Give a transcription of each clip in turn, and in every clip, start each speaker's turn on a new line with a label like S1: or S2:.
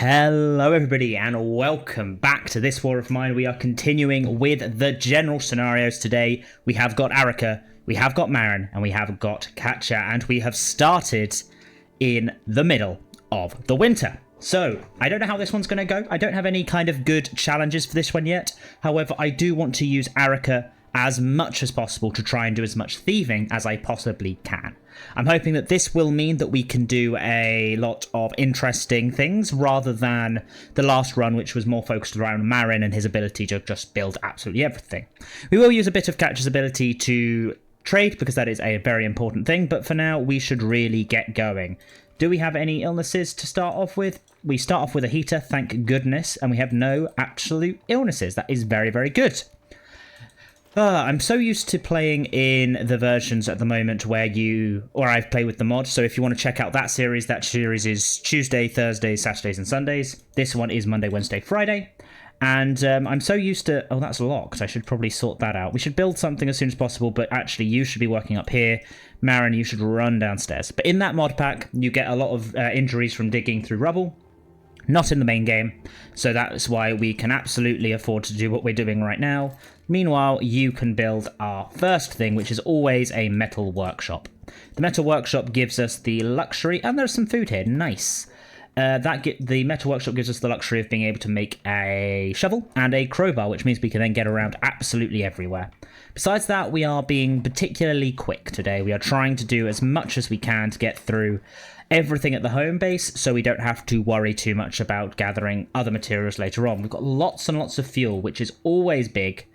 S1: Hello everybody and welcome back to this war of mine. We are continuing with the general scenarios today. We have got Arica, we have got Marin, and we have got Katia, and we have started in the middle of the winter. So, I don't know how this one's going to go. I don't have any kind of good challenges for this one yet. However, I do want to use Arica as much as possible to try and do as much thieving as I possibly can. I'm hoping that this will mean that we can do a lot of interesting things rather than the last run, which was more focused around Marin and his ability to just build absolutely everything. We will use a bit of Katia's ability to trade because that is a very important thing, but for now we should really get going. Do we have any illnesses to start off with? We start off with a heater, thank goodness, and we have no absolute illnesses. That is very, very good. I'm so used to playing in the versions at the moment where I've played with the mod, so if you want to check out that series is Tuesday, Thursdays, Saturdays and Sundays. This one is Monday, Wednesday, Friday. And I'm so used to... Oh, that's locked. I should probably sort that out. We should build something as soon as possible, but actually you should be working up here. Marin, you should run downstairs. But in that mod pack, you get a lot of injuries from digging through rubble. Not in the main game, so that's why we can absolutely afford to do what we're doing right now. Meanwhile, you can build our first thing, which is always a metal workshop. The metal workshop gives us the luxury, and there's some food here, nice. The metal workshop gives us the luxury of being able to make a shovel and a crowbar, which means we can then get around absolutely everywhere. Besides that, we are being particularly quick today. We are trying to do as much as we can to get through everything at the home base, so we don't have to worry too much about gathering other materials later on. We've got lots and lots of fuel, which is always big,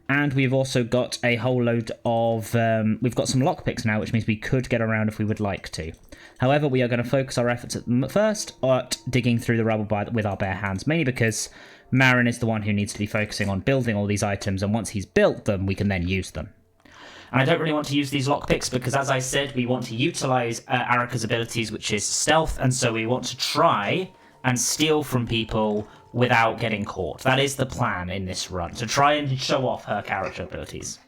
S1: and we've also got a whole load of... we've got some lockpicks now, which means we could get around if we would like to. However, we are going to focus our efforts first at digging through the rubble with our bare hands, mainly because Marin is the one who needs to be focusing on building all these items, and once he's built them, we can then use them. And I don't really want to use these lockpicks because, as I said, we want to utilise Arica's abilities, which is stealth, and so we want to try and steal from people without getting caught. That is the plan in this run, to try and show off her character abilities.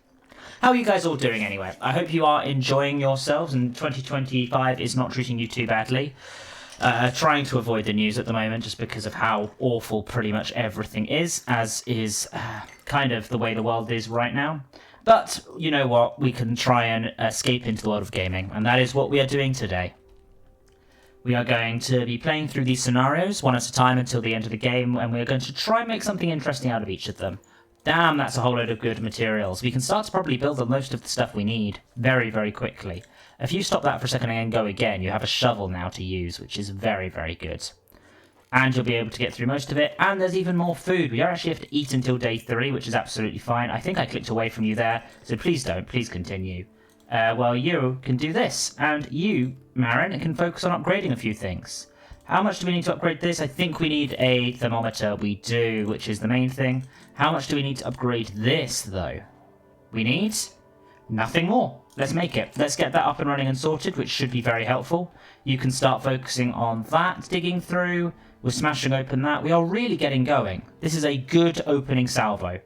S1: How are you guys all doing anyway? I hope you are enjoying yourselves and 2025 is not treating you too badly. Trying to avoid the news at the moment just because of how awful pretty much everything is, as is kind of the way the world is right now. But, you know what, we can try and escape into the world of gaming, and that is what we are doing today. We are going to be playing through these scenarios one at a time until the end of the game, and we are going to try and make something interesting out of each of them. Damn, that's a whole load of good materials. We can start to probably build on most of the stuff we need very, very quickly. If you stop that for a second and go again, you have a shovel now to use, which is very, very good. And you'll be able to get through most of it, and there's even more food. We don't actually have to eat until day 3, which is absolutely fine. I think I clicked away from you there, so please don't, please continue. Well, you can do this, and you, Marin, can focus on upgrading a few things. How much do we need to upgrade this? I think we need a thermometer. We do, which is the main thing. How much do we need to upgrade this, though? We need nothing more. Let's make it. Let's get that up and running and sorted, which should be very helpful. You can start focusing on that, digging through. We're smashing open that. We are really getting going. This is a good opening salvo.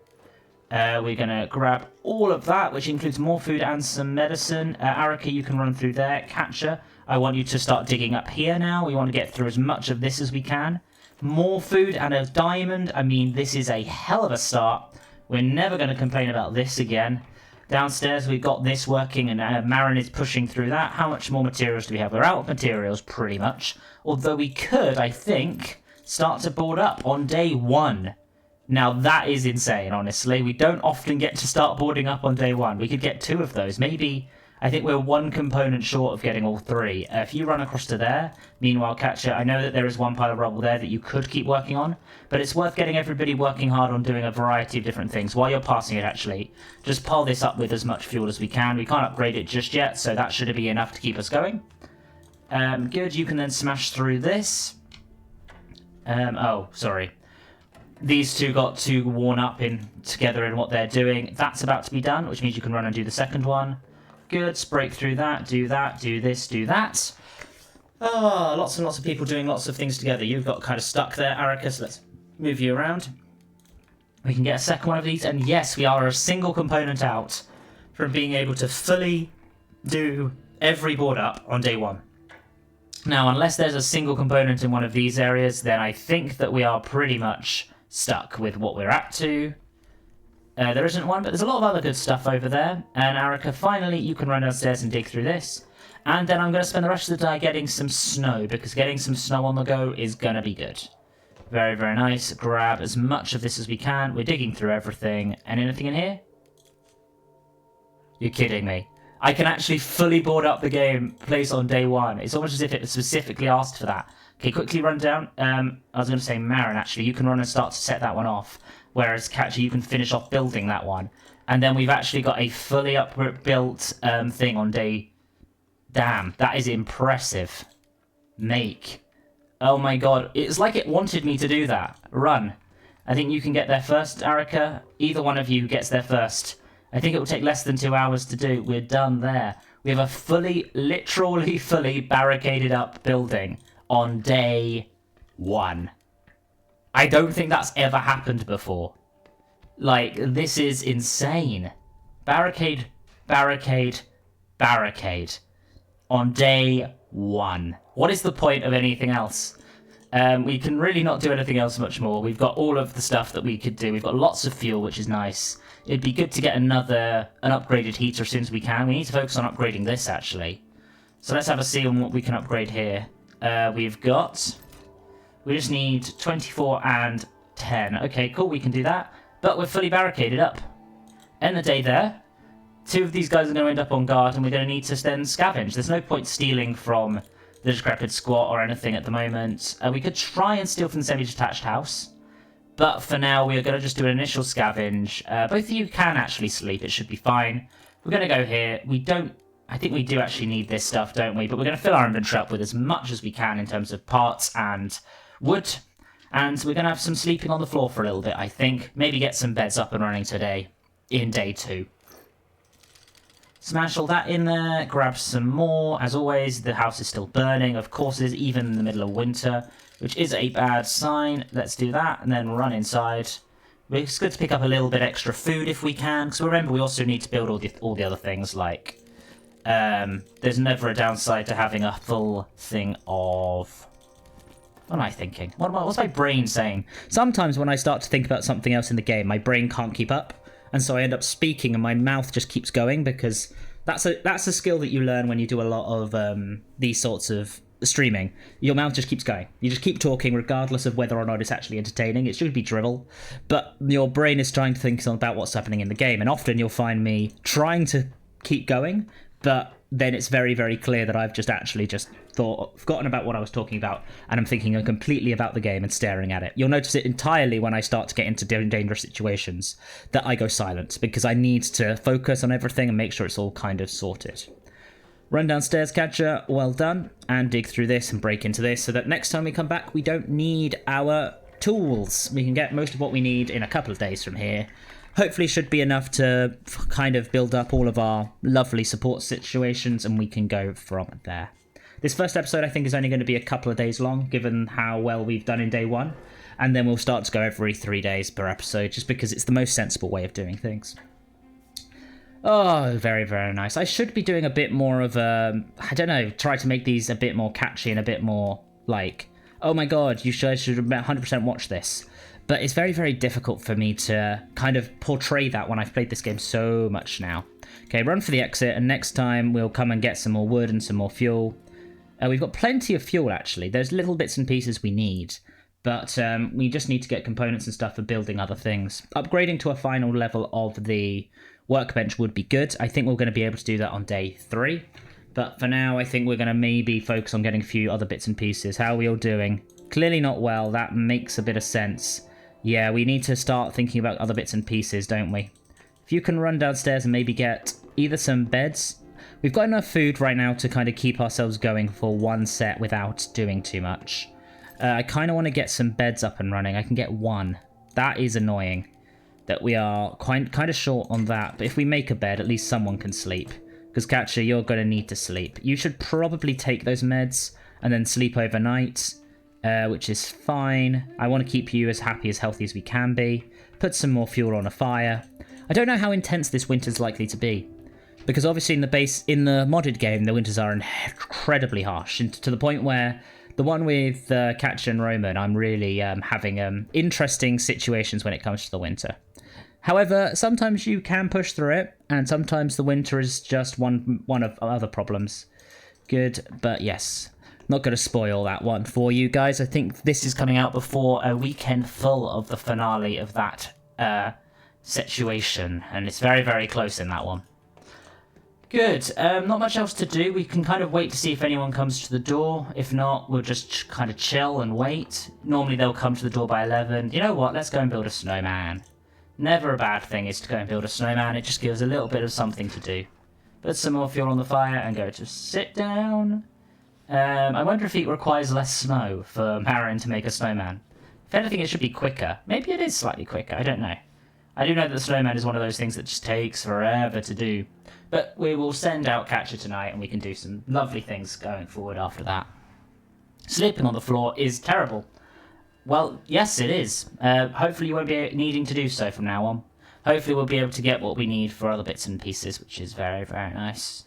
S1: We're going to grab all of that, which includes more food and some medicine. Arica, you can run through there. Katia, I want you to start digging up here now. We want to get through as much of this as we can. More food and a diamond. I mean, this is a hell of a start. We're never going to complain about this again. Downstairs, we've got this working, and Marin is pushing through that. How much more materials do we have? We're out of materials, pretty much. Although we could, I think, start to board up on day 1. Now, that is insane, honestly. We don't often get to start boarding up on day 1. We could get 2 of those. Maybe, I think we're 1 component short of getting all 3. If you run across to there, meanwhile, Katia, I know that there is 1 pile of rubble there that you could keep working on, but it's worth getting everybody working hard on doing a variety of different things. While you're passing it, actually, just pile this up with as much fuel as we can. We can't upgrade it just yet, so that should be enough to keep us going. Good, you can then smash through this. Oh, sorry. These two got too worn up together in what they're doing. That's about to be done, which means you can run and do the second one. Good, break through that, do this, do that. Oh, lots and lots of people doing lots of things together. You've got kind of stuck there, Arica, so let's move you around. We can get a second one of these, and yes, we are a single component out from being able to fully do every board up on day 1. Now, unless there's a single component in one of these areas, then I think that we are pretty much stuck with what we're up to. There isn't one, but there's a lot of other good stuff over there. And Arica, finally, you can run downstairs and dig through this. And then I'm going to spend the rest of the day getting some snow, because getting some snow on the go is going to be good. Very, very nice. Grab as much of this as we can. We're digging through everything. And anything in here? You're kidding me. I can actually fully board up the game place on day one. It's almost as if it specifically asked for that. Okay, quickly run down. I was going to say Marin, actually. You can run and start to set that one off. Whereas Katia, you can finish off building that one. And then we've actually got a fully up-built thing on day... Damn, that is impressive. Make. Oh my god, it's like it wanted me to do that. Run. I think you can get there first, Arica. Either one of you gets there first. I think it will take less than 2 hours to do. We're done there. We have a fully, literally fully barricaded up building on day 1. I don't think that's ever happened before. Like, this is insane. Barricade, barricade, barricade. On day 1. What is the point of anything else? We can really not do anything else much more. We've got all of the stuff that we could do. We've got lots of fuel, which is nice. It'd be good to get an upgraded heater as soon as we can. We need to focus on upgrading this, actually. So let's have a see on what we can upgrade here. We just need 24 and 10. Okay, cool, we can do that. But we're fully barricaded up. End the day there. 2 of these guys are going to end up on guard, and we're going to need to then scavenge. There's no point stealing from the decrepit squat or anything at the moment. We could try and steal from the semi-detached house. But for now, we are going to just do an initial scavenge. Both of you can actually sleep. It should be fine. We're going to go here. I think we do actually need this stuff, don't we? But we're going to fill our inventory up with as much as we can in terms of parts and wood. And we're going to have some sleeping on the floor for a little bit, I think. Maybe get some beds up and running today in day 2. Smash all that in there. Grab some more. As always, the house is still burning. Of course, it is, even in the middle of winter, which is a bad sign. Let's do that and then run inside. It's good to pick up a little bit extra food if we can, because remember, we also need to build all the other things, like... there's never a downside to having a full thing of... What am I thinking? What's my brain saying? Sometimes when I start to think about something else in the game, my brain can't keep up. And so I end up speaking and my mouth just keeps going, because that's a skill that you learn when you do a lot of these sorts of streaming. Your mouth just keeps going. You just keep talking regardless of whether or not it's actually entertaining. It should be drivel. But your brain is trying to think about what's happening in the game. And often you'll find me trying to keep going, but then it's very, very clear that I've just forgotten about what I was talking about, and I'm thinking completely about the game and staring at it. You'll notice it entirely when I start to get into dangerous situations, that I go silent, because I need to focus on everything and make sure it's all kind of sorted. Run downstairs, Katia, well done, and dig through this and break into this, so that next time we come back we don't need our tools. We can get most of what we need in a couple of days from here. Hopefully should be enough to kind of build up all of our lovely support situations, and we can go from there. This first episode, I think, is only going to be a couple of days long, given how well we've done in day 1. And then we'll start to go every 3 days per episode, just because it's the most sensible way of doing things. Oh, very, very nice. I should be doing a bit more of a... I don't know, try to make these a bit more catchy and a bit more like, oh my god, you should 100% watch this. But it's very, very difficult for me to kind of portray that when I've played this game so much now. Okay, run for the exit, and next time we'll come and get some more wood and some more fuel. We've got plenty of fuel, actually. There's little bits and pieces we need, but we just need to get components and stuff for building other things. Upgrading to a final level of the workbench would be good. I think we're going to be able to do that on day 3. But for now, I think we're going to maybe focus on getting a few other bits and pieces. How are we all doing? Clearly not well. That makes a bit of sense. Yeah, we need to start thinking about other bits and pieces, don't we? If you can run downstairs and maybe get either some beds. We've got enough food right now to kind of keep ourselves going for one set without doing too much. I kind of want to get some beds up and running. I can get 1. That is annoying that we are kind of short on that. But if we make a bed, at least someone can sleep. Because Katia, you're going to need to sleep. You should probably take those meds and then sleep overnight. Which is fine. I want to keep you as happy, as healthy as we can be. Put some more fuel on a fire. I don't know how intense this winter's likely to be. Because obviously in the modded game, the winters are incredibly harsh, and to the point where the one with Katia and Roman, I'm really having interesting situations when it comes to the winter. However, sometimes you can push through it, and sometimes the winter is just one of other problems. Good, but yes, not going to spoil that one for you guys. I think this is coming out before a weekend full of the finale of that situation, and it's very, very close in that one. Good, not much else to do. We can kind of wait to see if anyone comes to the door. If not, we'll just kind of chill and wait. Normally they'll come to the door by 11. You know what, let's go and build a snowman. Never a bad thing is to go and build a snowman. It just gives a little bit of something to do. Put some more fuel on the fire and go to sit down. I wonder if it requires less snow for Marin to make a snowman. If anything, it should be quicker. Maybe it is slightly quicker, I don't know. I do know that the snowman is one of those things that just takes forever to do. But we will send out Katia tonight and we can do some lovely things going forward after that. Sleeping on the floor is terrible. Well, yes, it is. Hopefully you won't be needing to do so from now on. Hopefully we'll be able to get what we need for other bits and pieces, which is very, very nice.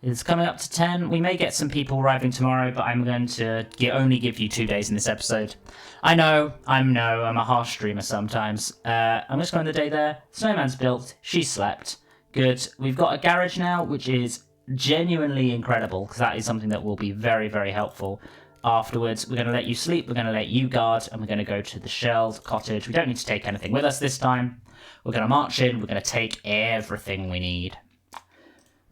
S1: It's coming up to 10. We may get some people arriving tomorrow, but I'm going to only give you 2 days in this episode. I know, I'm a harsh streamer sometimes. I'm just going the day there. Snowman's built. She slept. Good. We've got a garage now, which is genuinely incredible, because that is something that will be very, very helpful. Afterwards, we're going to let you sleep, we're going to let you guard, and we're going to go to the shelled cottage. We don't need to take anything with us this time. We're going to march in, we're going to take everything we need.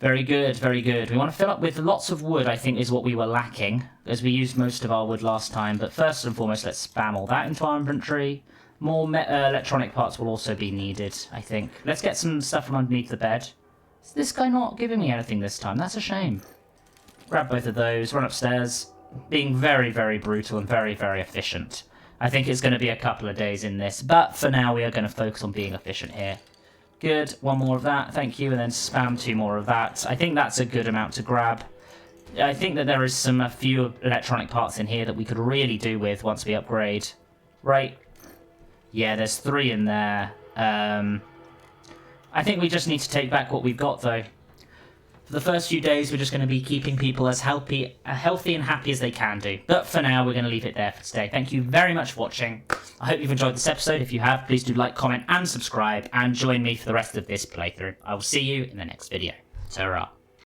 S1: Very good, very good. We want to fill up with lots of wood, I think, is what we were lacking, as we used most of our wood last time. But first and foremost, let's spam all that into our inventory. More electronic parts will also be needed, I think. Let's get some stuff from underneath the bed. Is this guy not giving me anything this time? That's a shame. Grab both of those, run upstairs. Being very, very brutal and very, very efficient. I think it's going to be a couple of days in this, but for now we are going to focus on being efficient here. Good, one more of that, thank you, and then spam 2 more of that. I think that's a good amount to grab. I think that there is a few electronic parts in here that we could really do with once we upgrade. Right? Yeah, there's 3 in there. I think we just need to take back what we've got, though. For the first few days, we're just going to be keeping people as healthy and happy as they can do. But for now, we're going to leave it there for today. Thank you very much for watching. I hope you've enjoyed this episode. If you have, please do like, comment, and subscribe, and join me for the rest of this playthrough. I will see you in the next video. Ta-ra.